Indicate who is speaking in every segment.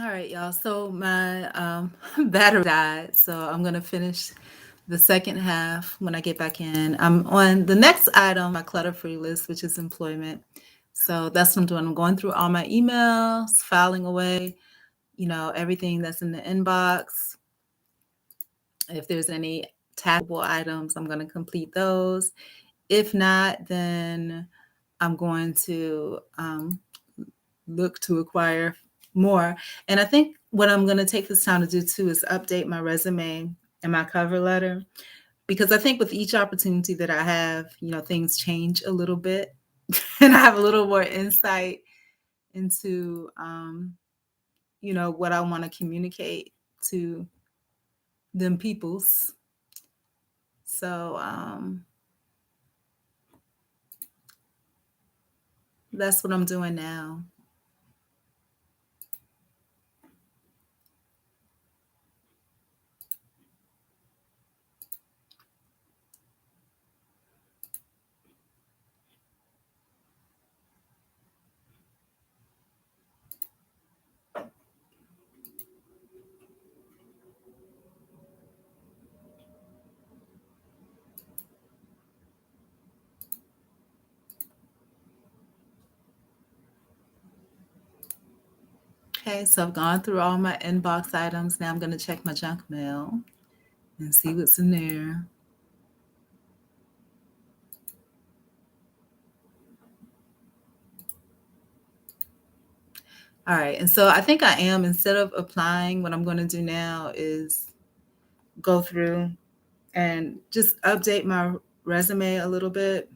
Speaker 1: All right, y'all. So my battery died, so I'm gonna finish the second half when I get back in. I'm on the next item, my clutter-free list, which is employment. So that's what I'm doing. I'm going through all my emails, filing away, everything that's in the inbox. If there's any taggable items, I'm gonna complete those. If not, then I'm going to look to acquire more. And I think what I'm going to take this time to do too is update my resume and my cover letter, because I think with each opportunity that I have, things change a little bit and I have a little more insight into, what I want to communicate to them peoples. So that's what I'm doing now. Okay, so I've gone through all my inbox items. Now I'm going to check my junk mail and see what's in there. All right. And so I think I am, instead of applying, what I'm going to do now is go through and just update my resume a little bit,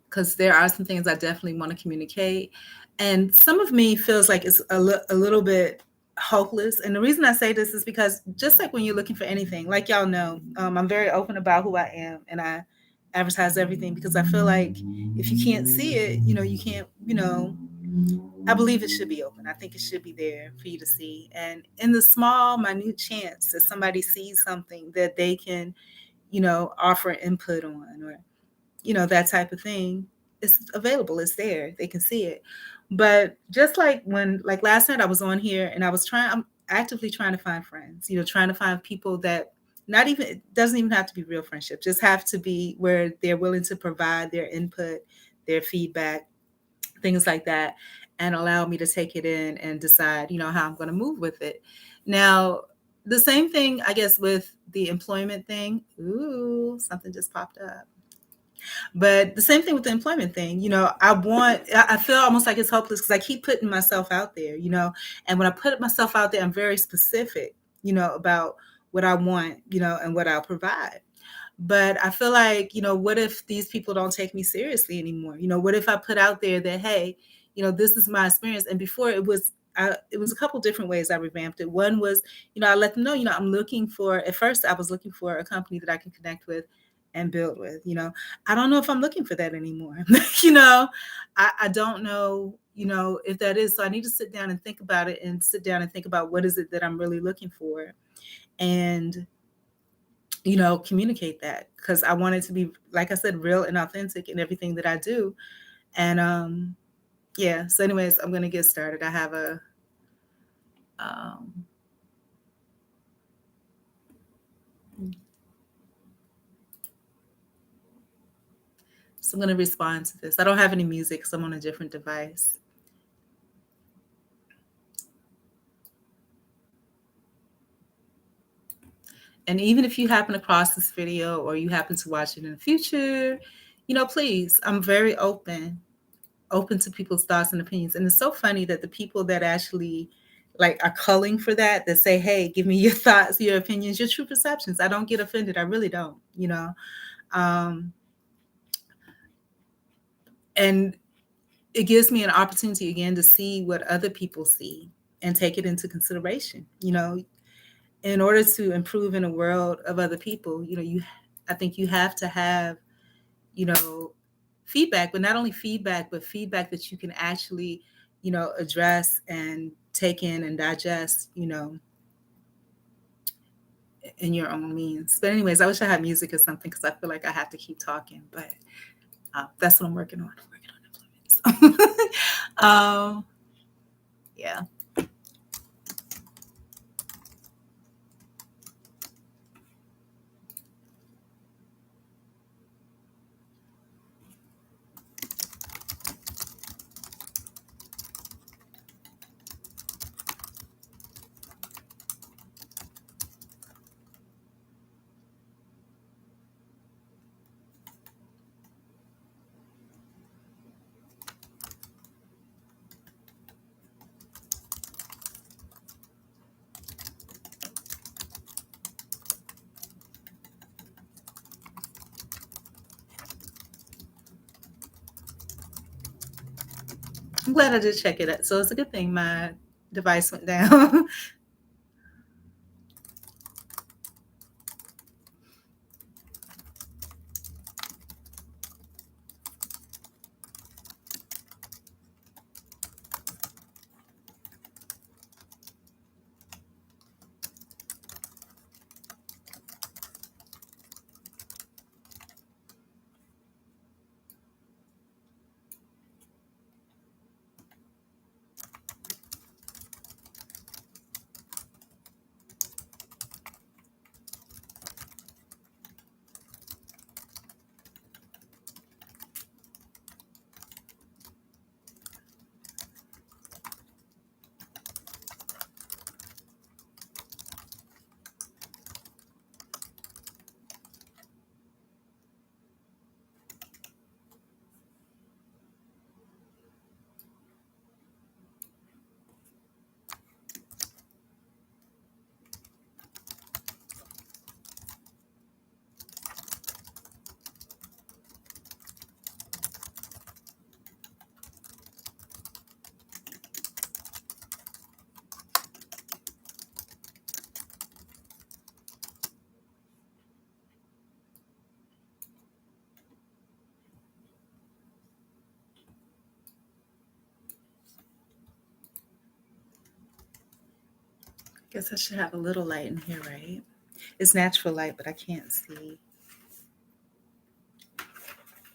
Speaker 1: because there are some things I definitely want to communicate. And some of me feels like it's a little bit hopeless. And the reason I say this is because just like when you're looking for anything, like y'all know, I'm very open about who I am and I advertise everything because I feel like if you can't see it, you can't, I believe it should be open. I think it should be there for you to see. And in the small, minute chance that somebody sees something that they can, offer input on, or, that type of thing, it's available. It's there. They can see it. But just like like last night I was on here and I'm actively trying to find friends, trying to find people that not even, it doesn't even have to be real friendship, just have to be where they're willing to provide their input, their feedback, things like that, and allow me to take it in and decide, how I'm going to move with it. Now, the same thing, I guess, with the employment thing. Ooh, something just popped up. But the same thing with the employment thing, I feel almost like it's hopeless because I keep putting myself out there, and when I put myself out there, I'm very specific, about what I want, and what I'll provide. But I feel like, what if these people don't take me seriously anymore? What if I put out there that, hey, this is my experience. And before it was a couple different ways I revamped it. One was, I let them know, I'm looking for, at first I was looking for a company that I can connect with and build with. I don't know if I'm looking for that anymore. I don't know, if that is. So I need to sit down and think about it, and sit down and think about what is it that I'm really looking for, and communicate that, because I want it to be, like I said, real and authentic in everything that I do. And yeah. So, anyways, I'm gonna get started. I have a um, so I'm gonna respond to this. I don't have any music because I'm on a different device. And even if you happen across this video or you happen to watch it in the future, please, I'm very open to people's thoughts and opinions. And it's so funny that the people that actually like are culling for that say, hey, give me your thoughts, your opinions, your true perceptions. I don't get offended. I really don't. Um, and it gives me an opportunity again to see what other people see and take it into consideration. In order to improve in a world of other people, I think you have to have, you know, feedback, but not only feedback, but feedback that you can actually, address and take in and digest, in your own means. But anyways, I wish I had music or something because I feel like I have to keep talking, but that's what I'm working on. I'm working on implements. Yeah. I'm glad I did check it out. So it's a good thing my device went down. Guess I should have a little light in here, right? It's natural light, but I can't see.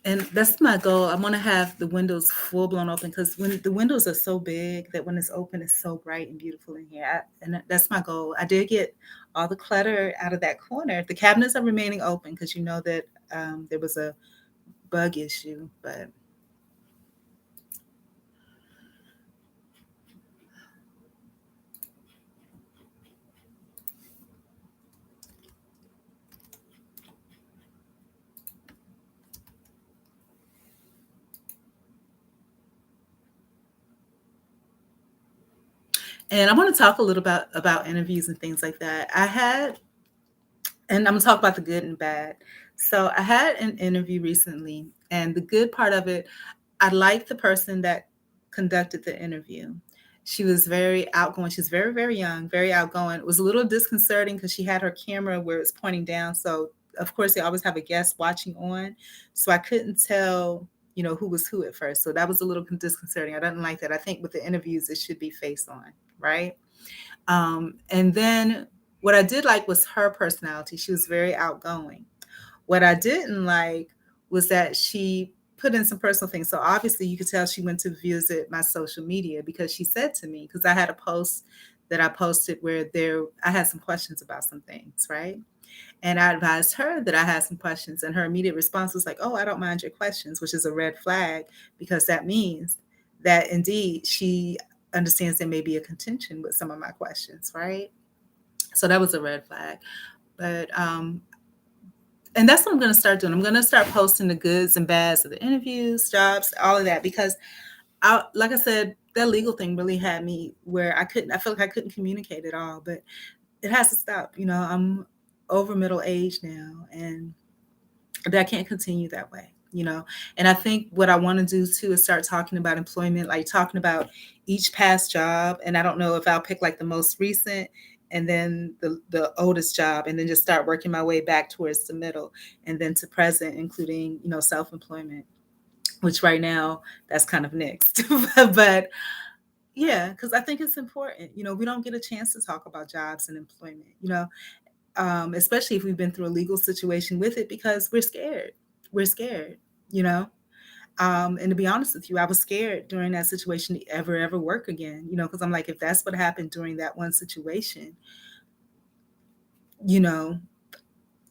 Speaker 1: And that's my goal. I want to have the windows full blown open because when the windows are so big that when it's open, it's so bright and beautiful in here. That's my goal. I did get all the clutter out of that corner. The cabinets are remaining open because you know that there was a bug issue, but and I want to talk a little about interviews and things like that. And I'm gonna talk about the good and bad. So I had an interview recently, and the good part of it, I liked the person that conducted the interview. She was very outgoing. She's very, very young, very outgoing. It was a little disconcerting because she had her camera where it's pointing down. So of course they always have a guest watching on. So I couldn't tell, who was who at first. So that was a little disconcerting. I didn't like that. I think with the interviews, it should be face on, right? And then what I did like was her personality. She was very outgoing. What I didn't like was that she put in some personal things. So obviously you could tell she went to visit my social media because she said to me, because I had a post that I posted where I had some questions about some things, right? And I advised her that I had some questions, and her immediate response was like, "Oh, I don't mind your questions," which is a red flag because that means that indeed she understands there may be a contention with some of my questions, right? So that was a red flag. But and that's what I'm going to start doing. I'm going to start posting the goods and bads of the interviews, jobs, all of that, because like I said, that legal thing really had me where I felt like I couldn't communicate at all, but it has to stop. I'm over middle age now, and that can't continue that way. And I think what I want to do too is start talking about employment, like talking about each past job. And I don't know if I'll pick like the most recent and then the oldest job, and then just start working my way back towards the middle and then to present, including self-employment, which right now that's kind of next. But yeah, because I think it's important. We don't get a chance to talk about jobs and employment, especially if we've been through a legal situation with it, because we're scared. We're scared, you know? And to be honest with you, I was scared during that situation to ever work again, because I'm like, if that's what happened during that one situation, you know,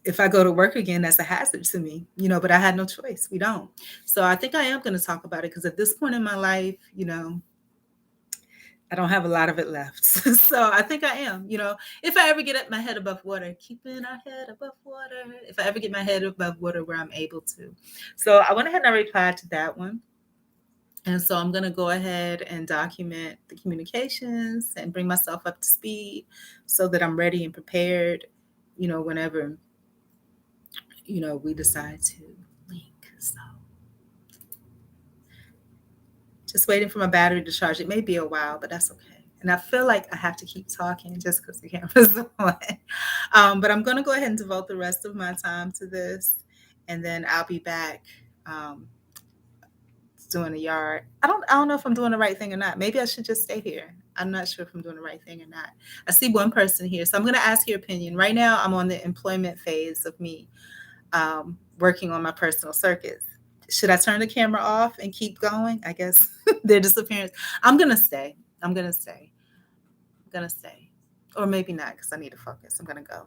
Speaker 1: if I go to work again, that's a hazard to me, but I had no choice. We don't. So I think I am going to talk about it because at this point in my life, I don't have a lot of it left. So I think I am, if I ever get my head above water, keeping our head above water, if I ever get my head above water where I'm able to. So I went ahead and I replied to that one. And so I'm going to go ahead and document the communications and bring myself up to speed so that I'm ready and prepared, whenever, we decide to link. So just waiting for my battery to charge. It may be a while, but that's okay. And I feel like I have to keep talking just because the camera's on. But I'm going to go ahead and devote the rest of my time to this. And then I'll be back doing the yard. I don't know if I'm doing the right thing or not. Maybe I should just stay here. I'm not sure if I'm doing the right thing or not. I see one person here. So I'm going to ask your opinion. Right now, I'm on the employment phase of me working on my personal circuits. Should I turn the camera off and keep going? I guess their disappearance. I'm going to stay. I'm going to stay. Or maybe not because I need to focus. I'm going to go.